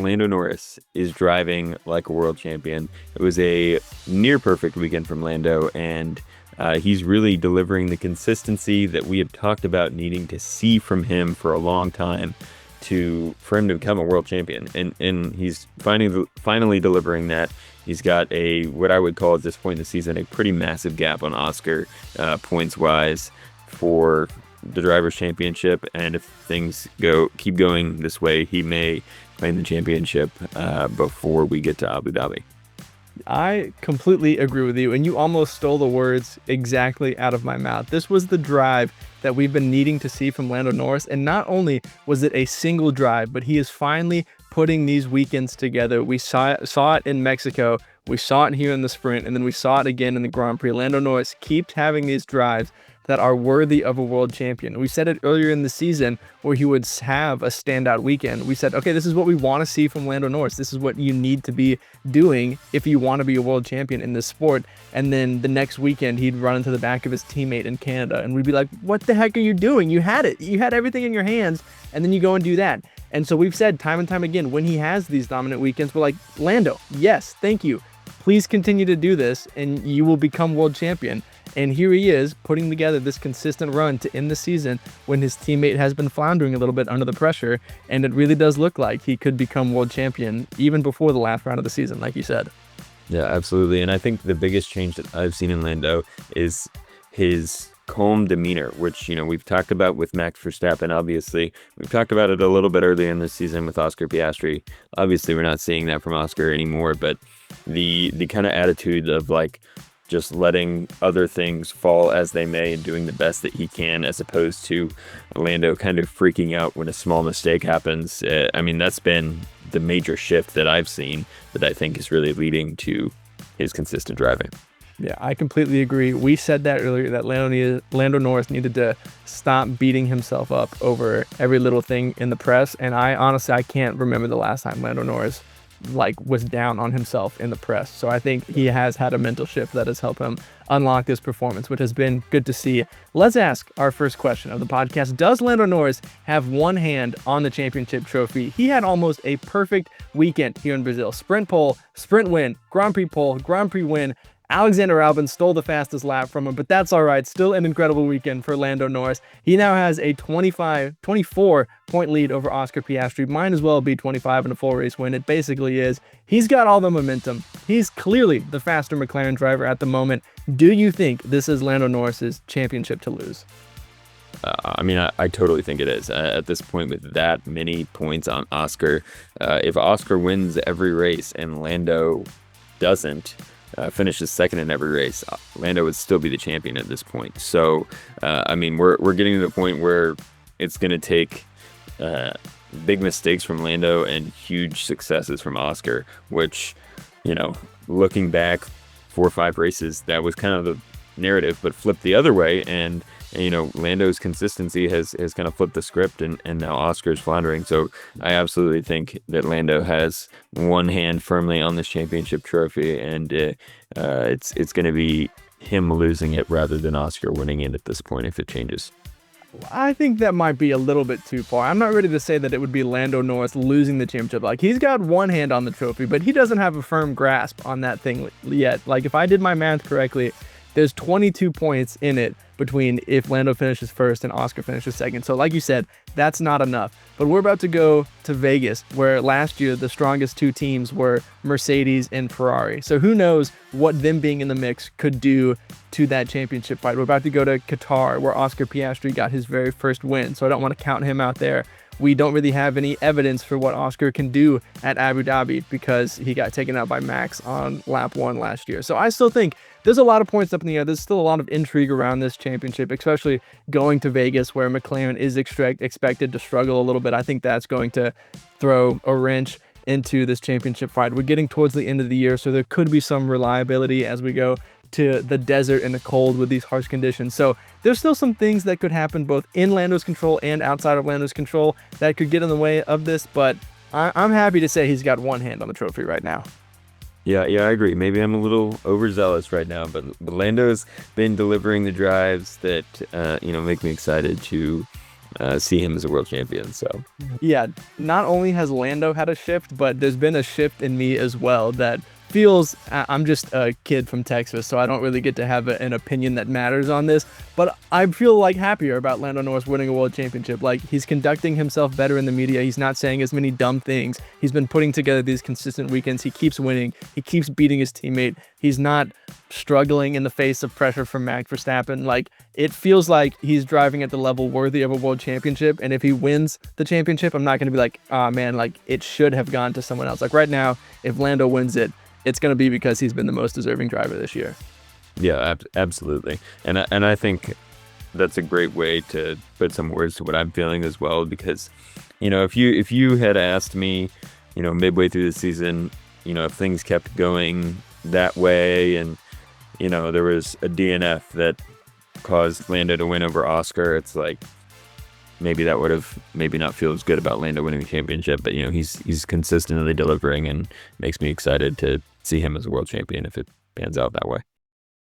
Lando Norris is driving like a world champion. It was a near perfect weekend from Lando, and he's really delivering the consistency that we have talked about needing to see from him for a long time for him to become a world champion. And he's finally delivering that. He's got what I would call at this point in the season, a pretty massive gap on Oscar points wise for the Drivers' Championship, and if things keep going this way, he may claim the championship before we get to Abu Dhabi. I completely agree with you, and you almost stole the words exactly out of my mouth. This was the drive that we've been needing to see from Lando Norris, and not only was it a single drive, but he is finally putting these weekends together. We saw it in Mexico, we saw it here in the sprint, and then we saw it again in the Grand Prix. Lando Norris keeps having these drives that are worthy of a world champion. We said it earlier in the season where he would have a standout weekend. We said, okay, this is what we want to see from Lando Norris. This is what you need to be doing if you want to be a world champion in this sport. And then the next weekend, he'd run into the back of his teammate in Canada, and we'd be like, what the heck are you doing? You had it. You had everything in your hands, and then you go and do that. And so we've said time and time again, when he has these dominant weekends, we're like, Lando, yes, thank you. Please continue to do this, and you will become world champion. And here he is putting together this consistent run to end the season when his teammate has been floundering a little bit under the pressure. And it really does look like he could become world champion even before the last round of the season, like you said. Yeah, absolutely. And I think the biggest change that I've seen in Lando is his calm demeanor, which, we've talked about with Max Verstappen, obviously. We've talked about it a little bit earlier in this season with Oscar Piastri. Obviously, we're not seeing that from Oscar anymore, but the kind of attitude of just letting other things fall as they may and doing the best that he can, as opposed to Lando kind of freaking out when a small mistake happens. That's been the major shift that I've seen that I think is really leading to his consistent driving. Yeah, I completely agree. We said that earlier, that Lando Norris needed to stop beating himself up over every little thing in the press. And I can't remember the last time Lando Norris was down on himself in the press. So I think he has had a mental shift that has helped him unlock this performance, which has been good to see. Let's ask our first question of the podcast. Does Lando Norris have one hand on the championship trophy? He had almost a perfect weekend here in Brazil. Sprint pole, sprint win, Grand Prix pole, Grand Prix win. Alexander Albon stole the fastest lap from him, but that's all right. Still an incredible weekend for Lando Norris. He now has a 24-point lead over Oscar Piastri. Might as well be 25 in a full race win. It basically is. He's got all the momentum. He's clearly the faster McLaren driver at the moment. Do you think this is Lando Norris's championship to lose? I totally think it is. At this point, with that many points on Oscar, if Oscar wins every race and Lando doesn't, finishes second in every race, Lando would still be the champion at this point. So, we're getting to the point where it's going to take big mistakes from Lando and huge successes from Oscar, which, looking back 4 or 5 races, that was kind of the narrative, but flipped the other way. And Lando's consistency has kind of flipped the script, and now Oscar's floundering. So I absolutely think that Lando has one hand firmly on this championship trophy, and it's going to be him losing it rather than Oscar winning it at this point if it changes. I think that might be a little bit too far. I'm not ready to say that it would be Lando Norris losing the championship. He's got one hand on the trophy, but he doesn't have a firm grasp on that thing yet. If I did my math correctly, there's 22 points in it between if Lando finishes first and Oscar finishes second. So like you said, that's not enough. But we're about to go to Vegas, where last year the strongest 2 teams were Mercedes and Ferrari. So who knows what them being in the mix could do to that championship fight. We're about to go to Qatar, where Oscar Piastri got his very first win. So I don't want to count him out there. We don't really have any evidence for what Oscar can do at Abu Dhabi because he got taken out by Max on lap 1 last year. So I still think there's a lot of points up in the air. There's still a lot of intrigue around this championship, especially going to Vegas, where McLaren is expected to struggle a little bit. I think that's going to throw a wrench into this championship fight. We're getting towards the end of the year, so there could be some reliability as we go to the desert and the cold with these harsh conditions. So there's still some things that could happen both in Lando's control and outside of Lando's control that could get in the way of this, but I'm happy to say he's got one hand on the trophy right now. Yeah, I agree. Maybe I'm a little overzealous right now, but Lando's been delivering the drives that make me excited to see him as a world champion. So Yeah, not only has Lando had a shift, but there's been a shift in me as well that feels I'm just a kid from Texas, so I don't really get to have an opinion that matters on this, but I feel like happier about Lando Norris winning a world championship. Like, he's conducting himself better in the media. He's not saying as many dumb things. He's been putting together these consistent weekends. He keeps winning. He keeps beating his teammate. He's not struggling in the face of pressure from Max Verstappen. Like, it feels like he's driving at the level worthy of a world championship, and if he wins the championship, I'm not going to be like, oh man, like, it should have gone to someone else. Like, right now, if Lando wins it, it's going to be because he's been the most deserving driver this year. yeah, absolutely. And I think that's a great way to put some words to what I'm feeling as well, because, if you had asked me, midway through the season, if things kept going that way and, there was a DNF that caused Lando to win over Oscar, it's like, maybe that would have maybe not feel as good about Lando winning the championship, but he's consistently delivering and makes me excited to see him as a world champion if it pans out that way.